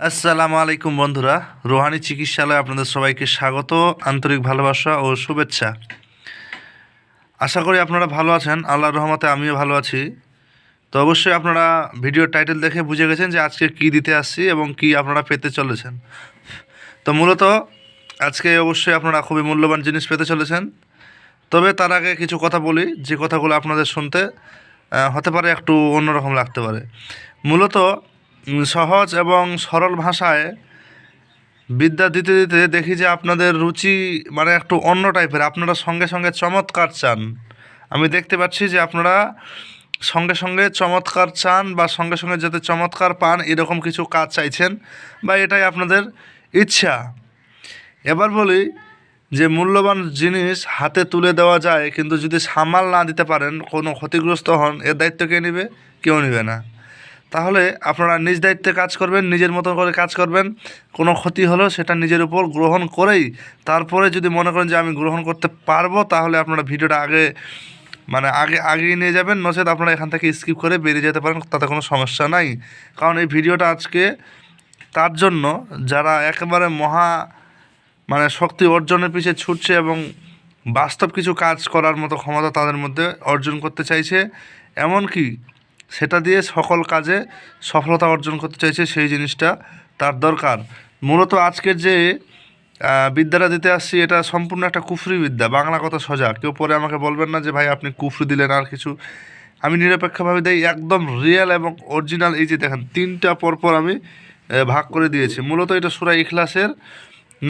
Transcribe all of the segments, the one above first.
আসসালামু আলাইকুম বন্ধুরা, রোহানি চিকিৎসালয়ে আপনাদের সবাইকে স্বাগত, আন্তরিক ভালোবাসা ও শুভেচ্ছা। আশা করি আপনারা ভালো আছেন। আল্লাহর রহমতে আমিও ভালো আছি। তো অবশ্যই আপনারা ভিডিওর টাইটেল দেখে বুঝে গেছেন যে আজকে কি দিতে আসছি এবং কি আপনারা পেতে চলেছেন। তো মূলত আজকে অবশ্যই আপনারা খুবই মূল্যবান জিনিস পেতে চলেছেন। তবে তার আগে কিছু কথা বলি, যে কথাগুলো আপনাদের শুনতে হতে পারে একটু অন্যরকম লাগতে পারে। মূলত সহজ এবং সরল ভাষায় বিদ্যা দিতে দিতে দেখি যে আপনাদের রুচি মানে একটু অন্য টাইপের, আপনারা সঙ্গে সঙ্গে চমৎকার চান। আমি দেখতে পাচ্ছি যে আপনারা সঙ্গে সঙ্গে চমৎকার চান বা সঙ্গে সঙ্গে যাতে চমৎকার পান এরকম কিছু কাজ চাইছেন বা এটাই আপনাদের ইচ্ছা। এবার বলি যে মূল্যবান জিনিস হাতে তুলে দেওয়া যায়, কিন্তু যদি সামাল না দিতে পারেন, কোনো ক্ষতিগ্রস্ত হন, এর দায়িত্ব কে নেবে? কেউ নেবে না। তাহলে আপনারা নিজ দায়িত্বে কাজ করবেন, নিজের মতো করে কাজ করবেন। কোনো ক্ষতি হলো সেটা নিজের উপর গ্রহণ করেই তারপরে যদি মনে করেন যে আমি গ্রহণ করতে পারবো, তাহলে আপনারা ভিডিওটা আগিয়ে নিয়ে যাবেন। নচেত আপনারা এখান থেকে স্কিপ করে বেরিয়ে যেতে পারেন, তাতে কোনো সমস্যা নাই। কারণ এই ভিডিওটা আজকে তার জন্য যারা একেবারে শক্তি অর্জনের পিছিয়ে ছুটছে এবং বাস্তব কিছু কাজ করার মতো ক্ষমতা তাদের মধ্যে অর্জন করতে চাইছে, এমনকি সেটা দিয়ে সকল কাজে সফলতা অর্জন করতে চাইছে, সেই জিনিসটা তার দরকার। মূলত আজকের যে বিদ্যাটা দিতে আসছি এটা সম্পূর্ণ একটা কুফরি বিদ্যা। বাংলা কথা সোজা, কেউ পরে আমাকে বলবেন না যে ভাই আপনি কুফরি দিলেন আর কিছু। আমি নিরপেক্ষভাবে দেই, একদম রিয়েল এবং অরিজিনাল। এই যে দেখেন, তিনটা পরপর আমি ভাগ করে দিয়েছি। মূলত এটা সূরা ইখলাসের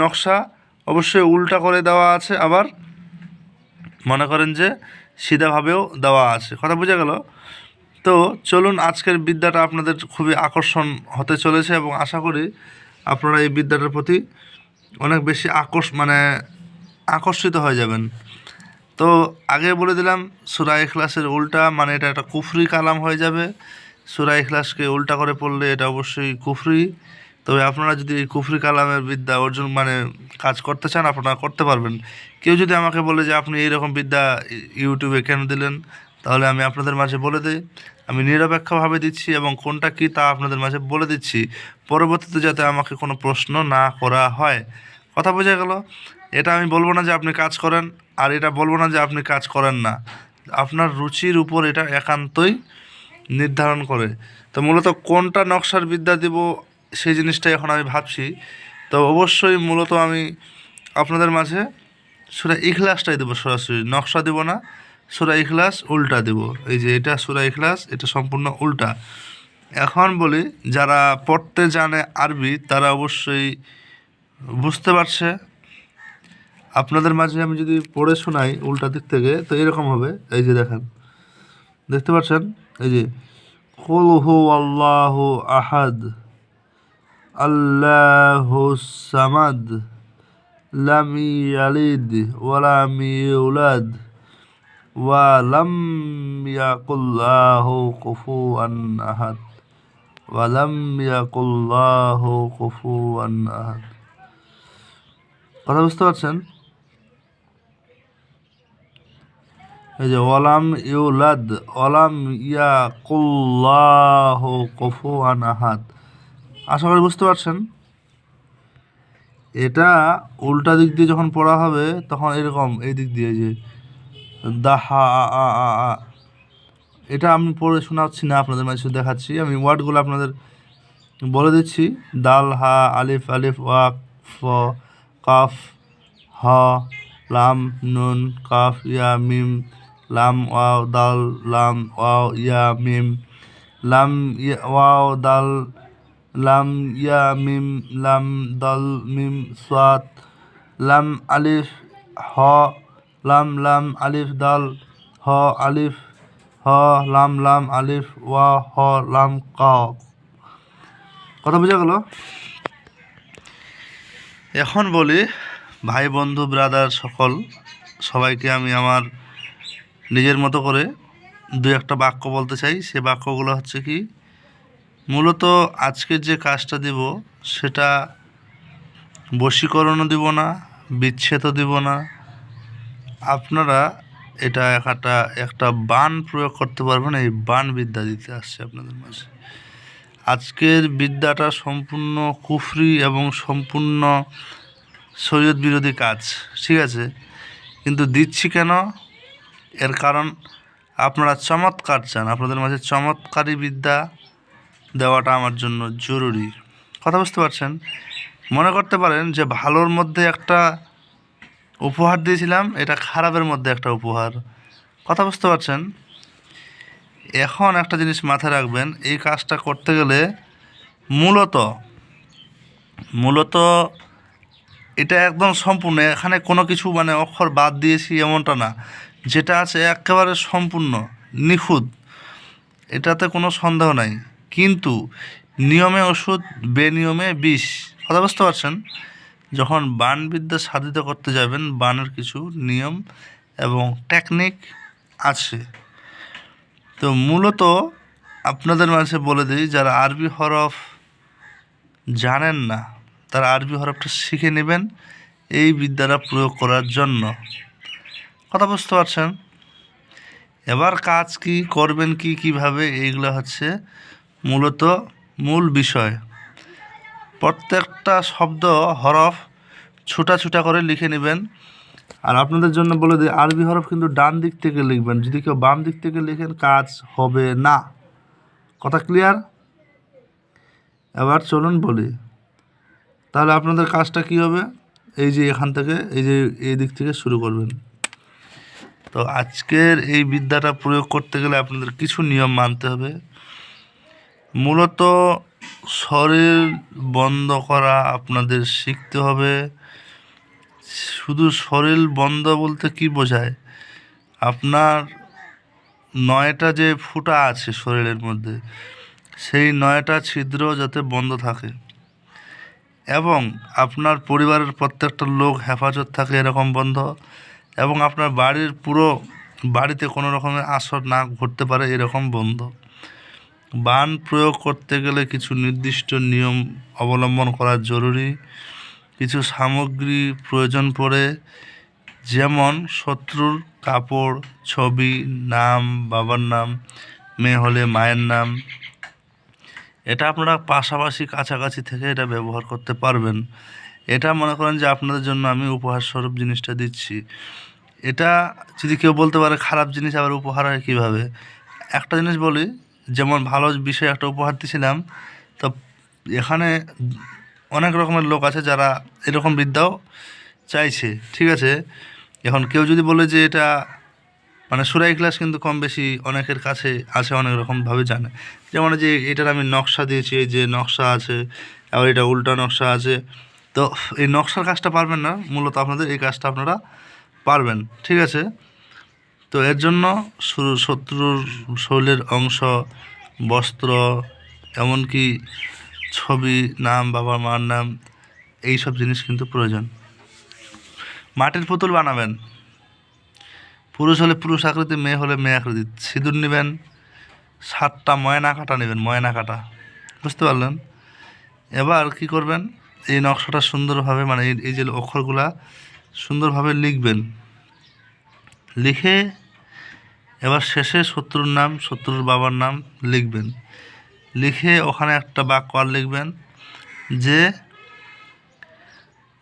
নকশা, অবশ্যই উল্টা করে দেওয়া আছে, আবার মনে করেন যে সিধাভাবেও দেওয়া আছে। কথা বোঝা গেল? তো চলুন, আজকের বিদ্যাটা আপনাদের খুবই আকর্ষণ হতে চলেছে এবং আশা করি আপনারা এই বিদ্যাটার প্রতি অনেক বেশি আকর্ষিত হয়ে যাবেন। তো আগে বলে দিলাম, সূরা ইখলাসের উল্টা মানে এটা একটা কুফরি কালাম হয়ে যাবে। সূরা ইখলাসকে উল্টা করে পড়লে এটা অবশ্যই কুফরি। তবে আপনারা যদি এই কুফরি কালামের বিদ্যা অর্জন কাজ করতে চান, আপনারা করতে পারবেন। কেউ যদি আমাকে বলে যে আপনি এইরকম বিদ্যা ইউটিউবে কেন দিলেন, তাহলে আমি আপনাদের মাঝে বলে দিই, আমি নিরপেক্ষভাবে দিচ্ছি এবং কোনটা কী তা আপনাদের মাঝে বলে দিচ্ছি, পরবর্তীতে যাতে আমাকে কোনো প্রশ্ন না করা হয়। কথা বোঝা গেল? এটা আমি বলবো না যে আপনি কাজ করেন, আর এটা বলবো না যে আপনি কাজ করেন না। আপনার রুচির উপর এটা একান্তই নির্ধারণ করে। তো মূলত কোনটা নকশার বিদ্যা দিব সেই জিনিসটাই এখন আমি ভাবছি। তো অবশ্যই মূলত আমি আপনাদের মাঝে সূরা ইখলাসটাই দেবো, সরাসরি নকশা দেব না। সূরা ইখলাস উল্টা দেব। এই যে এটা সূরা ইখলাস, এটা সম্পূর্ণ উল্টা। এখন বলি, যারা পড়তে জানে আরবি তারা অবশ্যই বুঝতে পারছে। আপনাদের মাঝে আমি যদি পড়ে শোনাই উল্টা দিক থেকে, তো এরকম হবে। এই যে দেখেন, দেখতে পাচ্ছেন? এই যে কুল হু আল্লাহু আহাদ আল্লাহুস সামাদ লাম ইয়ালিদ ওয়া লাম ইউলাদ ওয়া লাম ইয়াকুল লাহু কুফুয়ান আহাদ ওয়া লাম ইয়াকুল লাহু কুফুয়ান আহাদ। কথা বুঝতে পারছেন? এই যে ওয়ালাম ইউলাদ ওয়ালাম ইয়াকুল্লাহু কুফুয়ান আহাদ। আশা করি বুঝতে পারছেন। এটা উল্টা দিক দিয়ে যখন পড়া হবে তখন এরকম, এই দিক দিয়ে যে দাহা আ আ আ, এটা আমি পড়ে শোনাচ্ছি না, আপনাদের মাঝে শুধু দেখাচ্ছি। আমি ওয়ার্ডগুলো আপনাদের বলে দিচ্ছি। দাল হা আলিফ আলিফ ওয়াক ফ কাফ হ লাম নুন কাফ ইয়া মিম লাম ওয়াও দাল লাম ওয়াও ইয়া মিম লাম ওয়াও দাল লাম ইয়া মিম লাম দাল মিম সাদ লাম আলিফ হ লাম লাম আলিফ দাল হ আলিফ হ লাম লাম আলিফ ওয়া হ লাম কাফ। কথা বোঝা গেল? এখন বলি, ভাই বন্ধু ব্রাদার সবাইকে আমি আমার নিজের মতো করে দু একটা বাক্য বলতে চাই। সে বাক্যগুলো হচ্ছে কি, মূলত আজকের যে কাজটা দিব সেটা বশীকরণও দিব না, বিচ্ছেদও দিব না। আপনারা এটা একটা বান প্রয়োগ করতে পারবেন। এই বান বিদ্যা দিতে আসছে আপনাদের মাঝে। আজকের বিদ্যাটা সম্পূর্ণ কুফরি এবং সম্পূর্ণ শরীয়ত বিরোধী কাজ, ঠিক আছে? কিন্তু দিচ্ছি কেন? এর কারণ আপনারা চমৎকার চান, আপনাদের মাঝে চমৎকারী বিদ্যা দেওয়াটা আমার জন্য জরুরি। কথা বুঝতে পারছেন? মনে করতে পারেন যে ভালোর মধ্যে একটা উপহার দিয়েছিলাম, এটা খারাপের মধ্যে একটা উপহার। কথা বুঝতে পারছেন? এখন একটা জিনিস মাথায় রাখবেন, এই কাজটা করতে গেলে মূলত এটা একদম সম্পূর্ণ, এখানে কোনো কিছু মানে অক্ষর বাদ দিয়েছি এমনটা না, যেটা আছে একেবারে সম্পূর্ণ নিখুঁত, এটাতে কোনো সন্দেহ নাই। কিন্তু নিয়মে ওষুধ, বেনিয়মে বিষ। কথা বুঝতে পারছেন? যখন বাণবিদ্যা সাধিত করতে যাবেন, বানের কিছু নিয়ম এবং টেকনিক আছে। তো মূলত আপনাদের মাঝে বলে দিই, যারা আরবি হরফ জানেন না তারা আরবি হরফটা শিখে নেবেন এই বিদ্যাটা প্রয়োগ করার জন্য। কথা বুঝতে পারছেন? এবার কাজ কি করবেন, কিভাবে, এইগুলো হচ্ছে মূলত মূল বিষয়। প্রত্যেকটা শব্দ হরফ ছোটা করে লিখে নেবেন। আর আপনাদের জন্য বলে দিই, আরবি হরফ কিন্তু ডান দিক থেকে লিখবেন, যদি কেউ বাম দিক থেকে লিখেন কাজ হবে না। কথা ক্লিয়ার? এবার চলুন বলি, তাহলে আপনাদের কাজটা কি হবে? এই যে এখান থেকে, এই দিক থেকে শুরু করবেন। তো আজকের এই বিদ্যাটা প্রয়োগ করতে গেলে আপনাদের কিছু নিয়ম মানতে হবে। মূলত শরীর বন্ধ করা আপনাদের শিখতে হবে। শুধু শরীর বন্ধ বলতে কি বোঝায়? আপনার 9টা যে ফুটা আছে শরীরের মধ্যে, সেই 9টা ছিদ্র যাতে বন্ধ থাকে এবং আপনার পরিবারের প্রত্যেকটা লোক হেফাজত থাকে এরকম বন্ধ, এবং আপনার বাড়ির পুরো বাড়িতে কোনো রকমের আসর না ঘটতে পারে এরকম বন্ধ। বাণ প্রয়োগ করতে গেলে কিছু নির্দিষ্ট নিয়ম অবলম্বন করা জরুরি। কিছু সামগ্রী প্রয়োজন পড়ে, যেমন শত্রুর কাপড়, ছবি, নাম, বাবার নাম, মেয়ে হলে মায়ের নাম। এটা আপনারা পাশাপাশি কাছাকাছি থেকে এটা ব্যবহার করতে পারবেন। এটা মনে করেন যে আপনাদের জন্য আমি উপহার স্বরূপ জিনিসটা দিচ্ছি। এটা যদি কেউ বলতে পারে খারাপ জিনিস আবার উপহার হয় কীভাবে? একটা জিনিস বলি, যেমন ভালো বিষয়ে একটা উপহার দিয়েছিলাম, তো এখানে অনেক রকমের লোক আছে যারা এরকম বিদ্যাও চাইছে, ঠিক আছে? এখন কেউ যদি বলে যে এটা মানে সূরা ইখলাস কিন্তু কম বেশি অনেকের কাছে আছে, অনেক রকমভাবে জানে। যেমন যে এটার আমি নকশা দিয়েছি, এই যে নকশা আছে, আবার এটা উল্টা নকশা আছে। তো এই নকশার কাজটা পারবেন না, মূলত আপনাদের এই কাজটা আপনারা পারবেন, ঠিক আছে? তো এর জন্য শত্রুর শরীরের অংশ, বস্ত্র, এমনকি ছবি, নাম, বাবা মার নাম, এই সব জিনিস কিন্তু প্রয়োজন। মাটির পুতুল বানাবেন, পুরুষ হলে পুরুষ আকৃতি, মেয়ে হলে মেয়ে আকৃতি। সিঁদুর নেবেন, 7টা ময়না কাটা নেবেন, ময়না কাটা। বুঝতে পারলেন? এবার কি করবেন, এই নকশাটা সুন্দরভাবে মানে এই যে অক্ষরগুলা সুন্দরভাবে লিখবেন। লিখে এবার শেষে শত্রুর নাম, শত্রুর বাবার নাম লিখবেন। লিখে ওখানে একটা বাক্য আর লিখবেন যে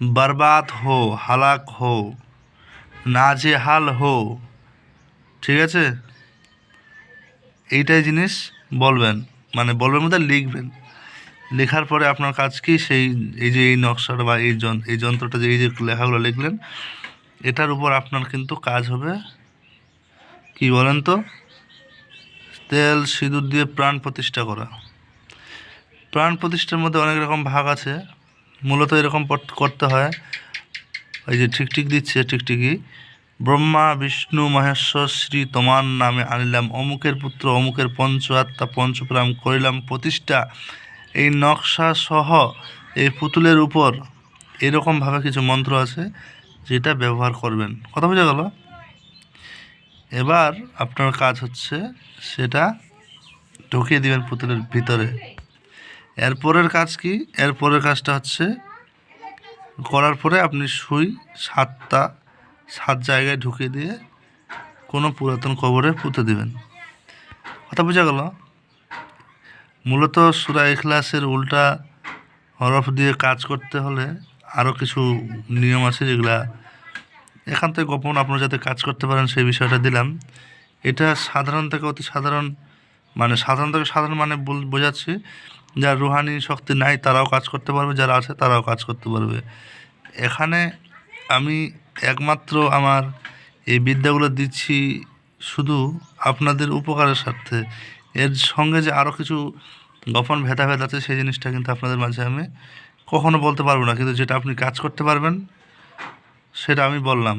বরবাদ হো, হালাক হো, নাজেহাল হো, ঠিক আছে? এইটাই জিনিস বলবেন, মানে বলবেন মধ্যে লিখবেন। লেখার পরে আপনার কাজ কি, এই যে এই নকশাটা বা এই যন্ত্রটা, যে এই যে লেখাগুলো লিখলেন, এটার উপর আপনার কিন্তু কাজ হবে কি বলেন তো? তেল সিঁদুর দিয়ে প্রাণ প্রতিষ্ঠা করা। প্রাণ প্রতিষ্ঠার মধ্যে অনেক রকম ভাগ আছে, মূলত এরকম করতে হয়। এই যে টিকটিক দিচ্ছে, টিকটিকি, ব্রহ্মা বিষ্ণু মহেশ্বর শ্রী তোমার নামে আনিলাম, অমুকের পুত্র অমুকের পঞ্চ আত্মা পঞ্চপ্রাণ করিলাম প্রতিষ্ঠা। এই নকশা সহ এই পুতুলের উপর এরকমভাবে কিছু মন্ত্র আছে যেটা ব্যবহার করবেন। কথা বোঝা গেল? এবার আপনার কাজ হচ্ছে সেটা ঢুকিয়ে দিবেন পুতুলের ভিতরে। এরপরের কাজ কি? এরপরের কাজটা হচ্ছে করার পরে আপনি সুই 7 জায়গায় ঢুকিয়ে দিয়ে কোনো পুরাতন কবরে পুঁতে দিবেন। কথা বোঝা গেল? মূলত সূরা ইখলাসের উল্টা হরফ দিয়ে কাজ করতে হলে আরও কিছু নিয়ম আছে, যেগুলা এখান থেকে গোপন আপনারা যাতে কাজ করতে পারেন সেই বিষয়টা দিলাম। এটা সাধারণ থেকে অতি সাধারণ, মানে সাধারণ থেকে সাধারণ মানে বোঝাচ্ছি, যার রুহানি শক্তি নাই তারাও কাজ করতে পারবে, যারা আছে তারাও কাজ করতে পারবে। এখানে আমি একমাত্র আমার এই বিদ্যাগুলো দিচ্ছি শুধু আপনাদের উপকারের স্বার্থে। এর সঙ্গে যে আরও কিছু গোপন ভেদাভেদ আছে সেই জিনিসটা কিন্তু আপনাদের মাঝে আমি কখনো বলতে পারবো না, কিন্তু যেটা আপনি কাজ করতে পারবেন সেটা আমি বললাম।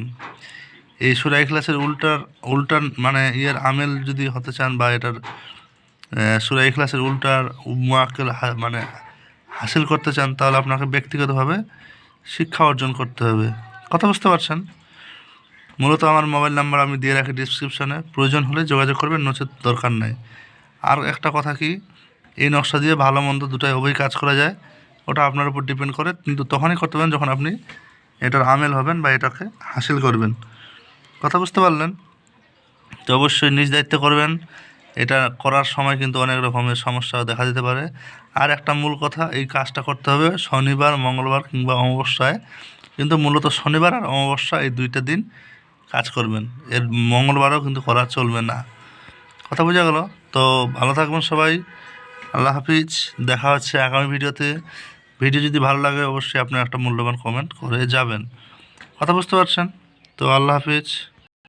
এই সূরা ইখলাসের উল্টার মানে আমেল যদি হতে চান, বা এটার সূরা ইখলাসের উল্টার মুআক্কেল মানে হাসিল করতে চান, তাহলে আপনাকে ব্যক্তিগতভাবে শিক্ষা অর্জন করতে হবে। কথা বুঝতে পারছেন? মূলত আমার মোবাইল নাম্বার আমি দিয়ে রাখি ডিসক্রিপশানে, প্রয়োজন হলে যোগাযোগ করবেন, নচেত দরকার নাই। আর একটা কথা কি, এই নকশা দিয়ে ভালো মন্দ দুটাই উভয় কাজ করা যায়, ওটা আপনার উপর ডিপেন্ড করে, কিন্তু তখনই করতে পারেন যখন আপনি এটার আমেল হবেন বা এটাকে হাসিল করবেন। কথা বুঝতে পারলেন? তো অবশ্যই নিজ দায়িত্বে করবেন। এটা করার সময় কিন্তু অনেক রকমের সমস্যা দেখা দিতে পারে। আর একটা মূল কথা, এই কাজটা করতে হবে শনিবার, মঙ্গলবার কিংবা অমাবস্যায়, কিন্তু মূলত শনিবার আর অমাবস্যা এই দুইটা দিন কাজ করবেন, এর মঙ্গলবারও কিন্তু করা চলবে না। কথা বোঝা গেল? তো ভালো থাকবেন সবাই, আল্লাহ হাফিজ। দেখা হচ্ছে আগামী ভিডিওতে। ভিডিও যদি ভালো লাগে অবশ্যই আপনি একটা মূল্যবান কমেন্ট করে যাবেন। কথা বুঝতে পারছেন? তো আল্লাহ হাফিজ।